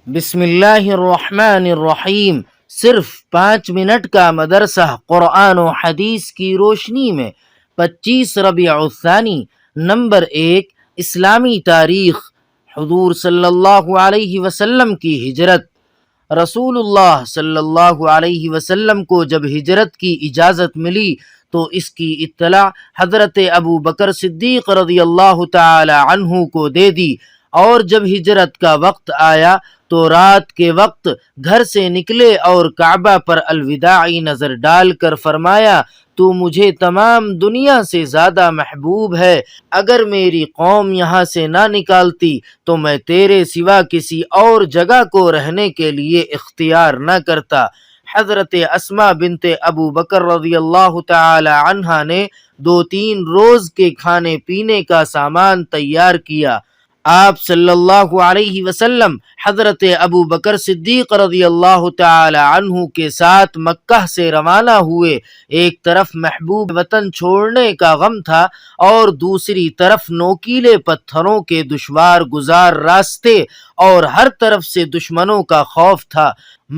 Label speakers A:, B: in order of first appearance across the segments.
A: بسم اللہ الرحمن الرحیم۔ صرف 5 منٹ کا مدرسہ قرآن و حدیث کی روشنی میں 25 ربیع الثانی۔ نمبر 1، اسلامی تاریخ۔ حضور صلی اللہ علیہ وسلم کی ہجرت۔ رسول اللہ صلی اللہ علیہ وسلم کو جب ہجرت کی اجازت ملی تو اس کی اطلاع حضرت ابو بکر صدیق رضی اللہ تعالی عنہ کو دے دی، اور جب ہجرت کا وقت آیا تو رات کے وقت گھر سے نکلے اور کعبہ پر الوداعی نظر ڈال کر فرمایا، تو مجھے تمام دنیا سے زیادہ محبوب ہے۔ اگر میری قوم یہاں سے نہ نکالتی تو میں تیرے سوا کسی اور جگہ کو رہنے کے لیے اختیار نہ کرتا۔ حضرت اسماء بنت ابو بکر رضی اللہ تعالی عنہا نے 2-3 روز کے کھانے پینے کا سامان تیار کیا۔ آپ صلی اللہ علیہ وسلم حضرت ابو بکر صدیق رضی اللہ تعالی عنہ کے ساتھ مکہ سے روانہ ہوئے۔ ایک طرف محبوب وطن چھوڑنے کا غم تھا اور دوسری طرف نوکیلے پتھروں کے دشوار گزار راستے اور ہر طرف سے دشمنوں کا خوف تھا،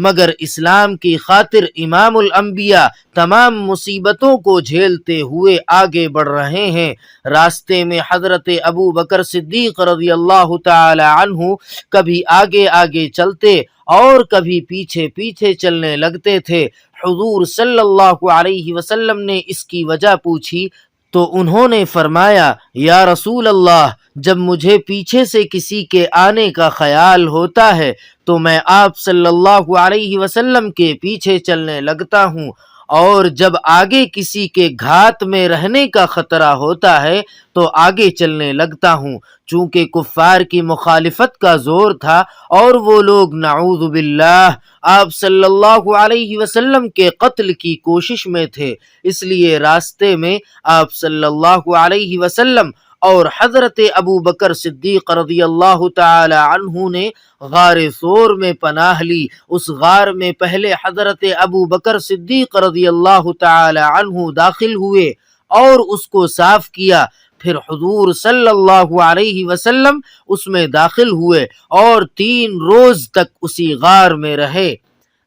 A: مگر اسلام کی خاطر امام الانبیاء تمام مصیبتوں کو جھیلتے ہوئے آگے بڑھ رہے ہیں۔ راستے میں حضرت ابو بکر صدیق رضی اللہ تعالی عنہ کبھی آگے آگے چلتے اور کبھی پیچھے پیچھے چلنے لگتے تھے۔ حضور صلی اللہ علیہ وسلم نے اس کی وجہ پوچھی تو انہوں نے فرمایا، یا رسول اللہ، جب مجھے پیچھے سے کسی کے آنے کا خیال ہوتا ہے تو میں آپ صلی اللہ علیہ وسلم کے پیچھے چلنے لگتا ہوں، اور جب آگے کسی کے گھات میں رہنے کا خطرہ ہوتا ہے تو آگے چلنے لگتا ہوں۔ چونکہ کفار کی مخالفت کا زور تھا اور وہ لوگ نعوذ باللہ آپ صلی اللہ علیہ وسلم کے قتل کی کوشش میں تھے، اس لیے راستے میں آپ صلی اللہ علیہ وسلم اور حضرت ابو بکر صدیق رضی اللہ تعالی عنہ نے غار ثور میں پناہ لی۔ اس غار میں پہلے حضرت ابو بکر صدیق رضی اللہ تعالی عنہ داخل ہوئے اور اس کو صاف کیا، پھر حضور صلی اللہ علیہ وسلم اس میں داخل ہوئے اور 3 روز تک اسی غار میں رہے۔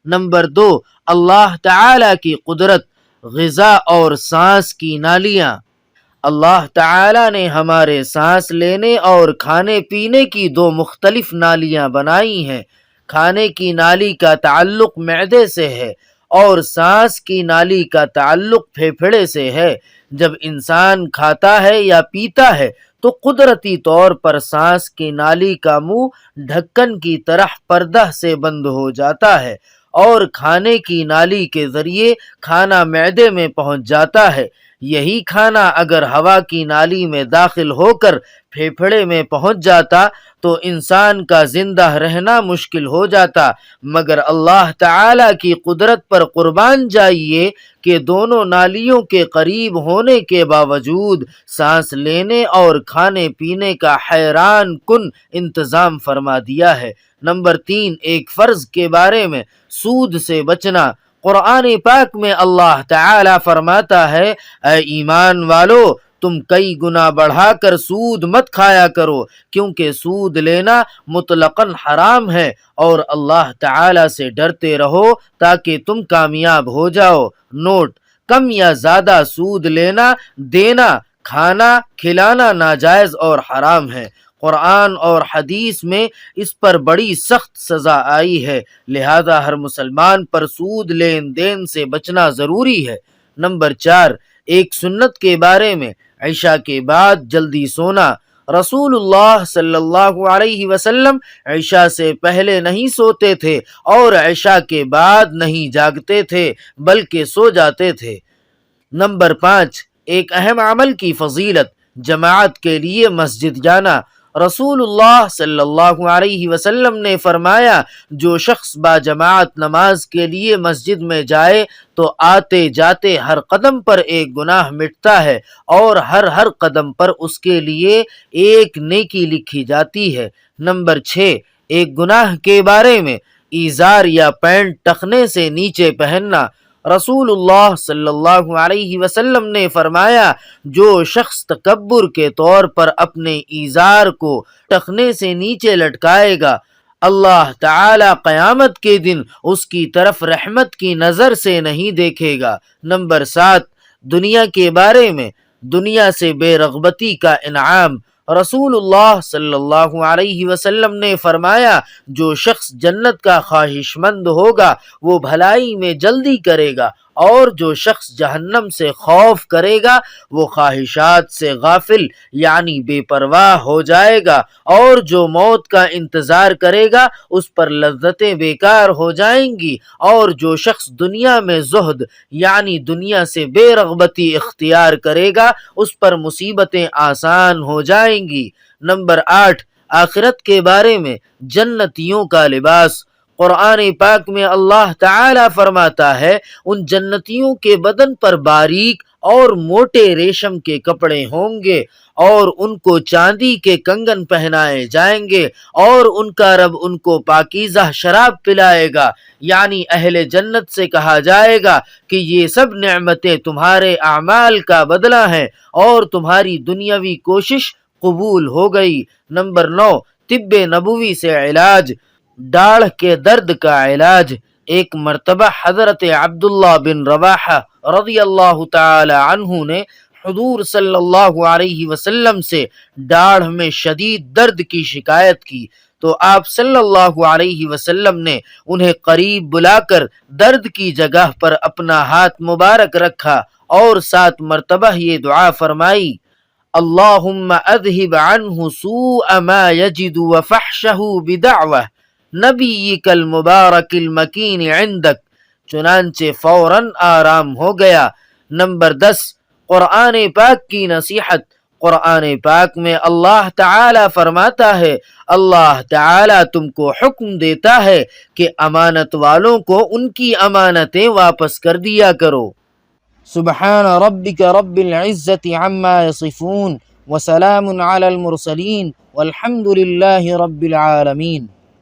A: نمبر 2، اللہ تعالی کی قدرت، غذا اور سانس کی نالیاں۔ اللہ تعالی نے ہمارے سانس لینے اور کھانے پینے کی 2 مختلف نالیاں بنائی ہیں۔ کھانے کی نالی کا تعلق معدے سے ہے اور سانس کی نالی کا تعلق پھیپھڑے سے ہے۔ جب انسان کھاتا ہے یا پیتا ہے تو قدرتی طور پر سانس کی نالی کا منہ ڈھکن کی طرح پردہ سے بند ہو جاتا ہے اور کھانے کی نالی کے ذریعے کھانا معدے میں پہنچ جاتا ہے۔ یہی کھانا اگر ہوا کی نالی میں داخل ہو کر پھیپھڑے میں پہنچ جاتا تو انسان کا زندہ رہنا مشکل ہو جاتا، مگر اللہ تعالی کی قدرت پر قربان جائیے کہ دونوں نالیوں کے قریب ہونے کے باوجود سانس لینے اور کھانے پینے کا حیران کن انتظام فرما دیا ہے۔ نمبر 3، ایک فرض کے بارے میں، سود سے بچنا۔ قرآن پاک میں اللہ تعالی فرماتا ہے، اے ایمان والو، تم کئی گنا بڑھا کر سود مت کھایا کرو، کیونکہ سود لینا مطلقاً حرام ہے، اور اللہ تعالی سے ڈرتے رہو تاکہ تم کامیاب ہو جاؤ۔ نوٹ: کم یا زیادہ سود لینا، دینا، کھانا، کھلانا ناجائز اور حرام ہے۔ قرآن اور حدیث میں اس پر بڑی سخت سزا آئی ہے، لہذا ہر مسلمان پر سود لین دین سے بچنا ضروری ہے۔ نمبر 4، ایک سنت کے بارے میں، عشاء کے بعد جلدی سونا۔ رسول اللہ صلی اللہ علیہ وسلم عشاء سے پہلے نہیں سوتے تھے اور عشاء کے بعد نہیں جاگتے تھے بلکہ سو جاتے تھے۔ نمبر 5، ایک اہم عمل کی فضیلت، جماعت کے لیے مسجد جانا۔ رسول اللہ صلی اللہ علیہ وسلم نے فرمایا، جو شخص با جماعت نماز کے لیے مسجد میں جائے تو آتے جاتے ہر قدم پر ایک گناہ مٹتا ہے اور ہر قدم پر اس کے لیے ایک نیکی لکھی جاتی ہے۔ نمبر 6، ایک گناہ کے بارے میں، ایزار یا پینٹ ٹخنے سے نیچے پہننا۔ رسول اللہ صلی اللہ علیہ وسلم نے فرمایا، جو شخص تکبر کے طور پر اپنے ایزار کو ٹخنے سے نیچے لٹکائے گا، اللہ تعالی قیامت کے دن اس کی طرف رحمت کی نظر سے نہیں دیکھے گا۔ نمبر 7، دنیا کے بارے میں دنیا سے بے رغبتی کا انعام۔ رسول اللہ صلی اللہ علیہ وسلم نے فرمایا، جو شخص جنت کا خواہش مند ہوگا وہ بھلائی میں جلدی کرے گا، اور جو شخص جہنم سے خوف کرے گا وہ خواہشات سے غافل یعنی بے پرواہ ہو جائے گا، اور جو موت کا انتظار کرے گا اس پر لذتیں بیکار ہو جائیں گی، اور جو شخص دنیا میں زہد یعنی دنیا سے بے رغبتی اختیار کرے گا اس پر مصیبتیں آسان ہو جائیں گی۔ نمبر 8، آخرت کے بارے میں جنتیوں کا لباس۔ قرآن پاک میں اللہ تعالی فرماتا ہے، ان جنتیوں کے بدن پر باریک اور موٹے ریشم کے کپڑے ہوں گے، اور ان کو چاندی کے کنگن پہنائے جائیں گے، اور ان کا رب ان کو پاکیزہ شراب پلائے گا، یعنی اہل جنت سے کہا جائے گا کہ یہ سب نعمتیں تمہارے اعمال کا بدلہ ہیں، اور تمہاری دنیاوی کوشش قبول ہو گئی۔ نمبر 9، طب نبوی سے علاج۔ داڑھ کے درد کا علاج۔ ایک مرتبہ حضرت عبداللہ بن رواحہ رضی اللہ تعالی عنہ نے حضور صلی اللہ علیہ وسلم سے داڑھ میں شدید درد کی شکایت کی، تو آپ صلی اللہ علیہ وسلم نے انہیں قریب بلا کر درد کی جگہ پر اپنا ہاتھ مبارک رکھا اور 7 مرتبہ یہ دعا فرمائی، اللہم اذہب عنہ سوء ما یجد وفحشہ بدعوہ نبیک المبارک المکین عندک، چنانچہ فوراً آرام ہو گیا۔ نمبر 10، قرآن پاک کی نصیحت۔ قرآن پاک میں اللہ تعالی فرماتا ہے، اللہ تعالی تم کو حکم دیتا ہے کہ امانت والوں کو ان کی امانتیں واپس کر دیا کرو۔ سبحان ربک رب العزت عما یصفون وسلام علی المرسلین والحمد للہ رب العالمین۔